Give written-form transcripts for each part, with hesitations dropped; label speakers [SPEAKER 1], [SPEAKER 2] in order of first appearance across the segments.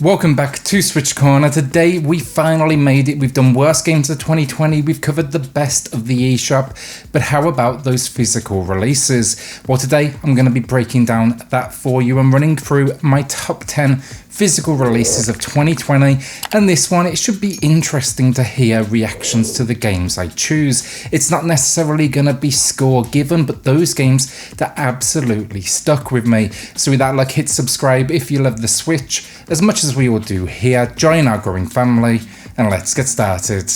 [SPEAKER 1] Welcome back to SwitchCorner. Today we finally made it. We've done worst games of 2020, we've covered the best of the eShop, but how about those physical releases? Well, today I'm going to be breaking down that for you and running through my top 10 physical releases of 2020, and this one, it should be interesting to hear reactions to the games I choose. It's not necessarily going to be score given, but those games that absolutely stuck with me. So with that luck, hit subscribe if you love the Switch as much as we all do here. Join our growing family and let's get started.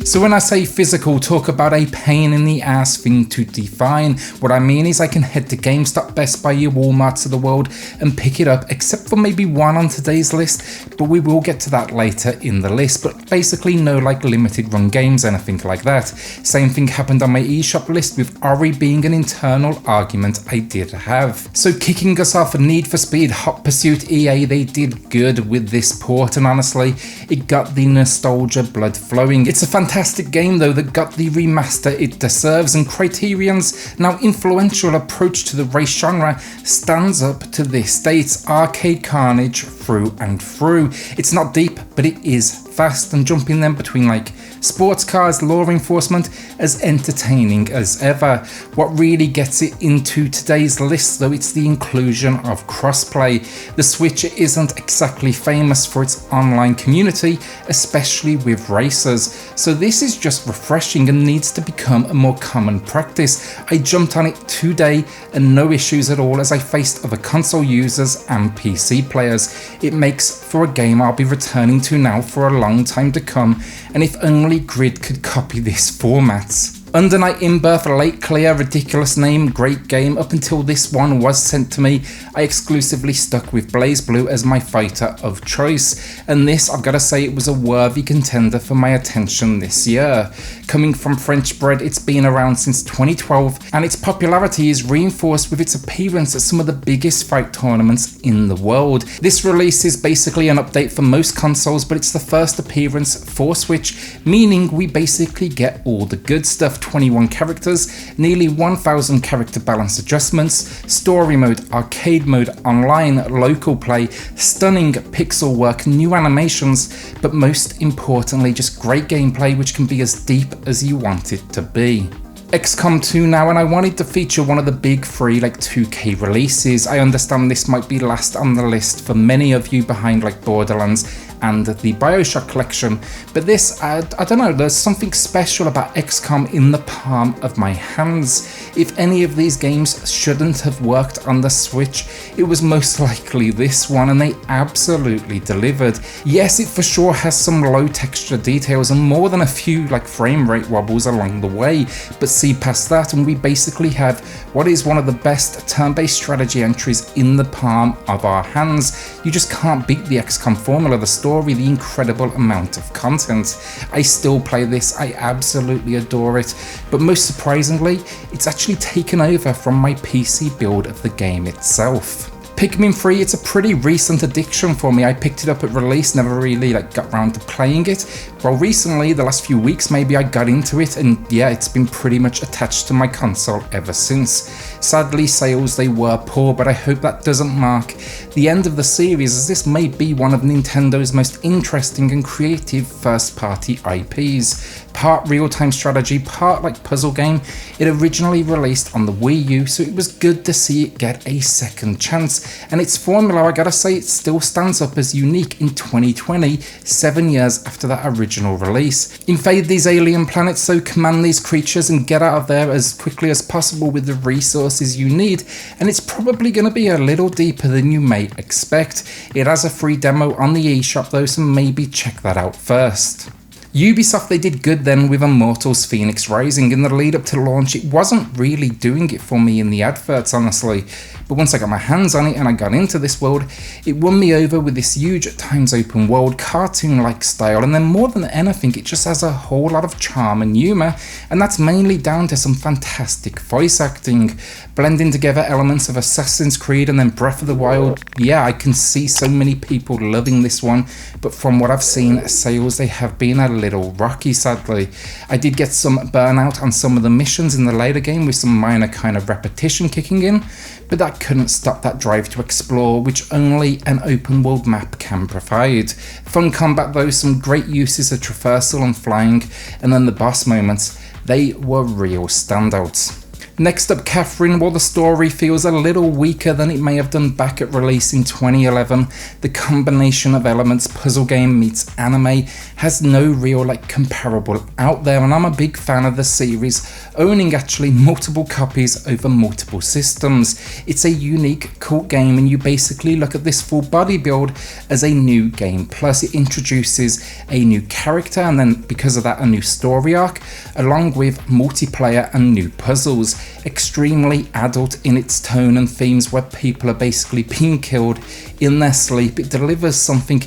[SPEAKER 1] So when I say physical, talk about a pain in the ass thing to define. What I mean is I can head to GameStop, Best Buy, your Walmarts of the world and pick it up, except for maybe one on today's list, but we will get to that later in the list. But basically no like limited run games, anything like that. Same thing happened on my eShop list, with Ori being an internal argument I did have. So kicking us off, Need for Speed Hot Pursuit. EA, they did good with this port, and honestly, it got the nostalgia blood flowing. It's a fantastic game though that got the remaster it deserves, and Criterion's now influential approach to the race genre stands up to this day. It's arcade carnage through and through. It's not deep, but it is fast, and jumping them between like sports cars, law enforcement, as entertaining as ever. What really gets it into today's list though, it's the inclusion of crossplay. The Switch isn't exactly famous for its online community, especially with racers, so this is just refreshing and needs to become a more common practice. I jumped on it today and no issues at all, as I faced other console users and PC players. It makes for a game I'll be returning to now for a long time to come, and if only Grid could copy this format. Under Night in Birth, Late Clear, ridiculous name, great game. Up until this one was sent to me, I exclusively stuck with BlazBlue as my fighter of choice, and this, I've got to say, it was a worthy contender for my attention this year. Coming from French bread, it's been around since 2012, and its popularity is reinforced with its appearance at some of the biggest fight tournaments in the world. This release is basically an update for most consoles, but it's the first appearance for Switch, meaning we basically get all the good stuff. 21 characters, nearly 1,000 character balance adjustments, story mode, arcade mode, online, local play, stunning pixel work, new animations, but most importantly just great gameplay which can be as deep as you want it to be. XCOM 2 now, and I wanted to feature one of the big three like 2K releases. I understand this might be last on the list for many of you, behind like Borderlands and the BioShock collection, but this, I don't know, there's something special about XCOM in the palm of my hands. If any of these games shouldn't have worked on the Switch, it was most likely this one, and they absolutely delivered. Yes, it for sure has some low texture details and more than a few like frame rate wobbles along the way, but see past that and we basically have what is one of the best turn-based strategy entries in the palm of our hands. You just can't beat the XCOM formula, the story, the incredible amount of content. I still play this, I absolutely adore it, but most surprisingly, it's actually taken over from my PC build of the game itself. Pikmin 3, it's a pretty recent addiction for me. I picked it up at release, never really got around to playing it. Well, recently, the last few weeks maybe, I got into it, and yeah, it's been pretty much attached to my console ever since. Sadly, sales, they were poor, but I hope that doesn't mark the end of the series, as this may be one of Nintendo's most interesting and creative first-party IPs. Part real-time strategy, part like puzzle game. It originally released on the Wii U, so it was good to see it get a second chance, and its formula, I gotta say, it still stands up as unique in 2020, 7 years after that original release. Invade these alien planets, so command these creatures and get out of there as quickly as possible with the resources you need, and it's probably going to be a little deeper than you may expect. It has a free demo on the eShop though, so maybe check that out first. Ubisoft, they did good then with Immortals Phoenix Rising. In the lead up to launch, it wasn't really doing it for me in the adverts, honestly, but once I got my hands on it and I got into this world, it won me over with this huge at times open world, cartoon-like style, and then more than anything, it just has a whole lot of charm and humour, and that's mainly down to some fantastic voice acting, blending together elements of Assassin's Creed and then Breath of the Wild. Yeah, I can see so many people loving this one, but from what I've seen, sales, they have been a little little rocky, sadly. I did get some burnout on some of the missions in the later game with some minor kind of repetition kicking in, but that couldn't stop that drive to explore, which only an open world map can provide. Fun combat though, some great uses of traversal and flying, and then the boss moments, they were real standouts. Next up, Catherine. While the story feels a little weaker than it may have done back at release in 2011, the combination of elements, puzzle game meets anime, has no real comparable out there, and I'm a big fan of the series, owning actually multiple copies over multiple systems. It's a unique, cool game, and you basically look at this full body build as a new game. Plus it introduces a new character, and then because of that a new story arc, along with multiplayer and new puzzles. Extremely adult in its tone and themes, where people are basically being killed in their sleep. It delivers something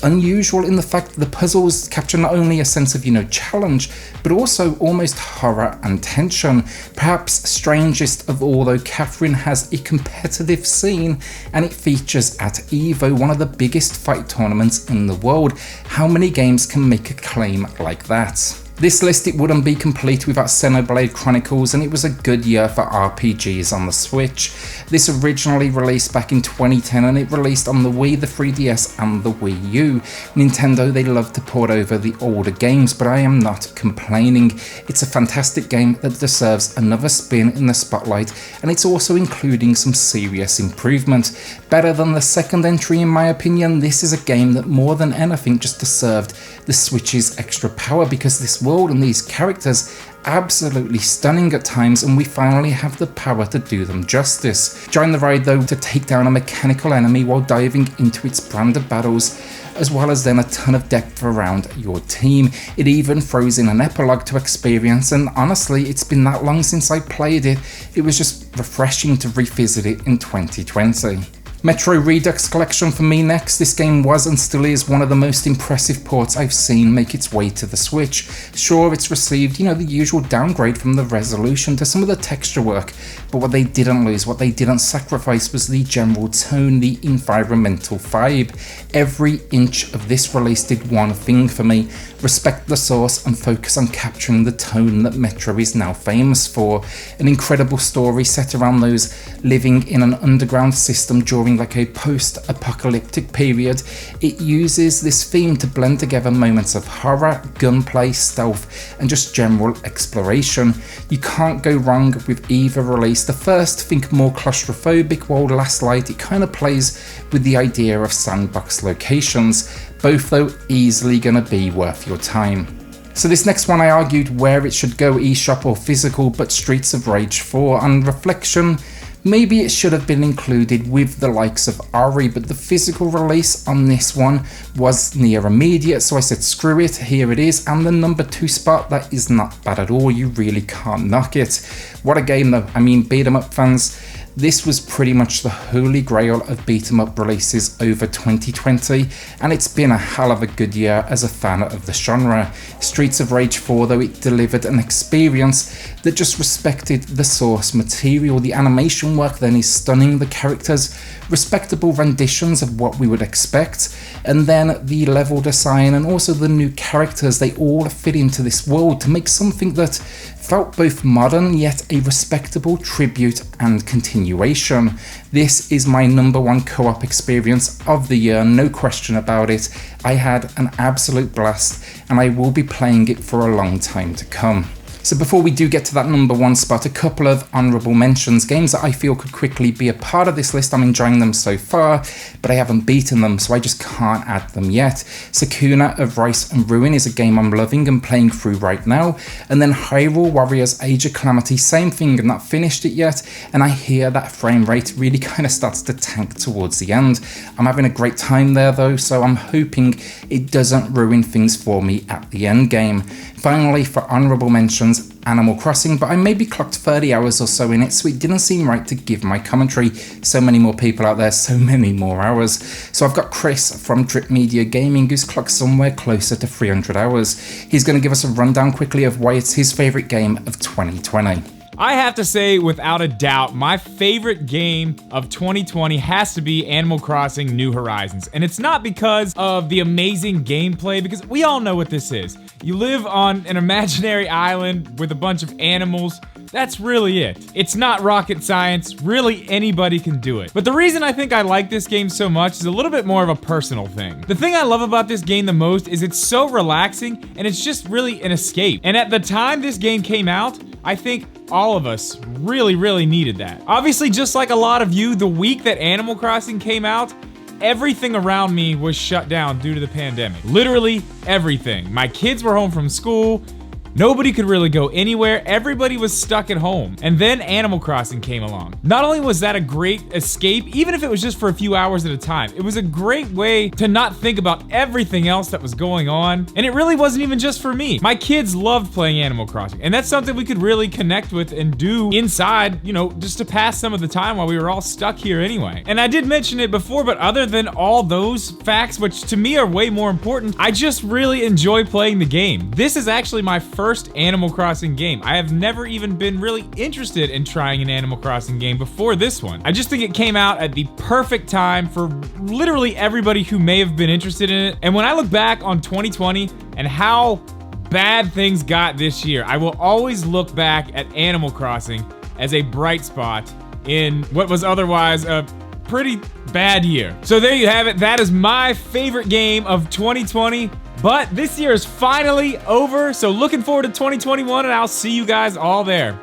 [SPEAKER 1] unusual in the fact that the puzzles capture not only a sense of, challenge, but also almost horror and tension. Perhaps strangest of all though, Catherine has a competitive scene, and it features at EVO, one of the biggest fight tournaments in the world. How many games can make a claim like that? This list, it wouldn't be complete without Xenoblade Chronicles, and it was a good year for RPGs on the Switch. This originally released back in 2010, and it released on the Wii, the 3DS and the Wii U. Nintendo, they love to port over the older games, but I am not complaining. It's a fantastic game that deserves another spin in the spotlight, and it's also including some serious improvement. Better than the second entry in my opinion, this is a game that more than anything just deserved the Switch's extra power, because this world and these characters absolutely stunning at times, and we finally have the power to do them justice. Join the ride though to take down a mechanical enemy while diving into its brand of battles, as well as then a ton of depth around your team. It even throws in an epilogue to experience, and honestly it's been that long since I played it, it was just refreshing to revisit it in 2020. Metro Redux Collection for me next. This game was and still is one of the most impressive ports I've seen make its way to the Switch. Sure, it's received, the usual downgrade from the resolution to some of the texture work, but what they didn't lose, what they didn't sacrifice was the general tone, the environmental vibe. Every inch of this release did one thing for me: respect the source and focus on capturing the tone that Metro is now famous for. An incredible story set around those living in an underground system during a post-apocalyptic period. It uses this theme to blend together moments of horror, gunplay, stealth, and just general exploration. You can't go wrong with either release. The first, think more claustrophobic, while Last Light, it kind of plays with the idea of sandbox locations. Both though easily gonna be worth your time. So this next one, I argued where it should go, eShop or physical, but Streets of Rage 4, on reflection, maybe it should have been included with the likes of Ori, but the physical release on this one was near immediate, so I said screw it, here it is, and the number 2 spot, that is not bad at all, you really can't knock it. What a game though, beat 'em up fans, this was pretty much the holy grail of beat 'em up releases over 2020, and it's been a hell of a good year as a fan of the genre. Streets of Rage 4 though, it delivered an experience that just respected the source material. The animation work then is stunning, the characters, respectable renditions of what we would expect, and then the level design and also the new characters, they all fit into this world to make something that felt both modern yet a respectable tribute and continuation. This is my number 1 co-op experience of the year, no question about it. I had an absolute blast, and I will be playing it for a long time to come. So before we do get to that number 1 spot, a couple of honourable mentions, games that I feel could quickly be a part of this list. I'm enjoying them so far, but I haven't beaten them, so I just can't add them yet. Sakuna of Rice and Ruin is a game I'm loving and playing through right now, and then Hyrule Warriors Age of Calamity, same thing, I've not finished it yet, and I hear that frame rate really kind of starts to tank towards the end. I'm having a great time there though, so I'm hoping it doesn't ruin things for me at the end game. Finally, for honourable mentions, Animal Crossing, but I maybe clocked 30 hours or so in it, so it didn't seem right to give my commentary. So many more people out there, so many more hours. So I've got Chris from Drip Media Gaming, who's clocked somewhere closer to 300 hours. He's going to give us a rundown quickly of why it's his favourite game of 2020.
[SPEAKER 2] I have to say, without a doubt, my favorite game of 2020 has to be Animal Crossing New Horizons. And it's not because of the amazing gameplay, because we all know what this is. You live on an imaginary island with a bunch of animals. That's really it. It's not rocket science. Really, anybody can do it. But the reason I think I like this game so much is a little bit more of a personal thing. The thing I love about this game the most is it's so relaxing and it's just really an escape. And at the time this game came out, I think all of us really needed that. Obviously, just like a lot of you, the week that Animal Crossing came out, everything around me was shut down due to the pandemic. Literally everything. My kids were home from school. Nobody could really go anywhere. Everybody was stuck at home. And then Animal Crossing came along. Not only was that a great escape, even if it was just for a few hours at a time, it was a great way to not think about everything else that was going on. And it really wasn't even just for me. My kids loved playing Animal Crossing, and that's something we could really connect with and do inside, you know, just to pass some of the time while we were all stuck here anyway. And I did mention it before, but other than all those facts, which to me are way more important, I just really enjoy playing the game. This is actually my first Animal Crossing game. I have never even been really interested in trying an Animal Crossing game before this one. I just think it came out at the perfect time for literally everybody who may have been interested in it. And when I look back on 2020 and how bad things got this year, I will always look back at Animal Crossing as a bright spot in what was otherwise a pretty bad year. So there you have it. That is my favorite game of 2020. But this year is finally over, so looking forward to 2021, and I'll see you guys all there.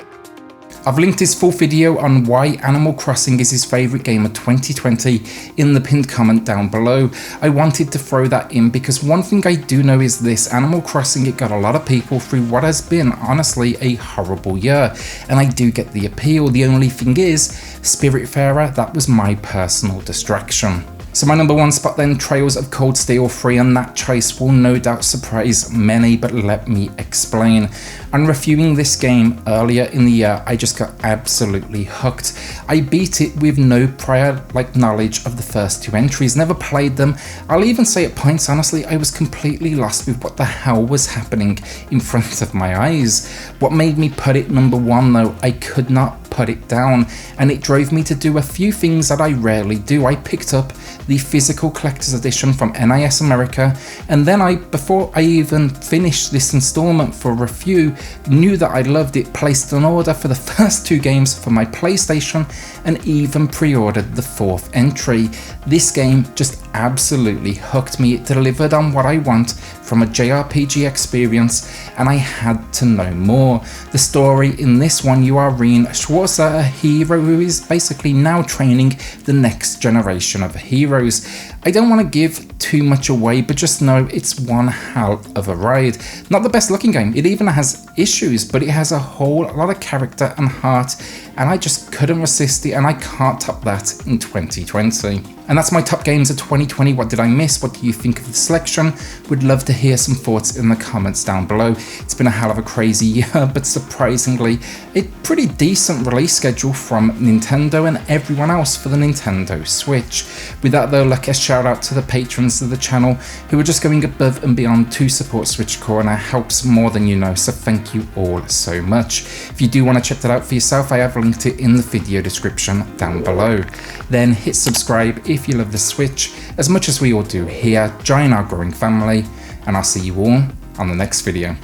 [SPEAKER 1] I've linked his full video on why Animal Crossing is his favourite game of 2020 in the pinned comment down below. I wanted to throw that in because one thing I do know is this: Animal Crossing, it got a lot of people through what has been honestly a horrible year, and I do get the appeal. The only thing is, Spiritfarer, that was my personal distraction. So my number one spot then, Trails of Cold Steel 3, and that choice will no doubt surprise many, but let me explain. On reviewing this game earlier in the year, I just got absolutely hooked. I beat it with no prior knowledge of the first two entries, never played them. I'll even say at points, honestly, I was completely lost with what the hell was happening in front of my eyes. What made me put it number one though, I could not put it down, and it drove me to do a few things that I rarely do. I picked up the physical collector's edition from NIS America, and then before I even finished this installment for review, knew that I loved it, placed an order for the first two games for my PlayStation, and even pre-ordered the fourth entry. This game just absolutely hooked me. It delivered on what I want from a JRPG experience, and I had to know more. The story in this one, you are Reen Schwarzer, a hero who is basically now training the next generation of heroes. I don't want to give too much away, but just know it's one hell of a ride. Not the best looking game, it even has issues, but it has a whole lot of character and heart, and I just couldn't resist it, and I can't top that in 2020. And that's my top games of 2020. What did I miss? What do you think of the selection? Would love to hear some thoughts in the comments down below. It's been a hell of a crazy year, but surprisingly, a pretty decent release schedule from Nintendo and everyone else for the Nintendo Switch. With that though, like a shout out to the patrons of the channel who are just going above and beyond to support SwitchCorner. Helps more than you know, so thank you all so much. If you do want to check that out for yourself, I have linked it in the video description down below. Then hit subscribe if you love the Switch as much as we all do here. Join our growing family, and I'll see you all on the next video.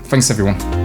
[SPEAKER 1] Thanks everyone.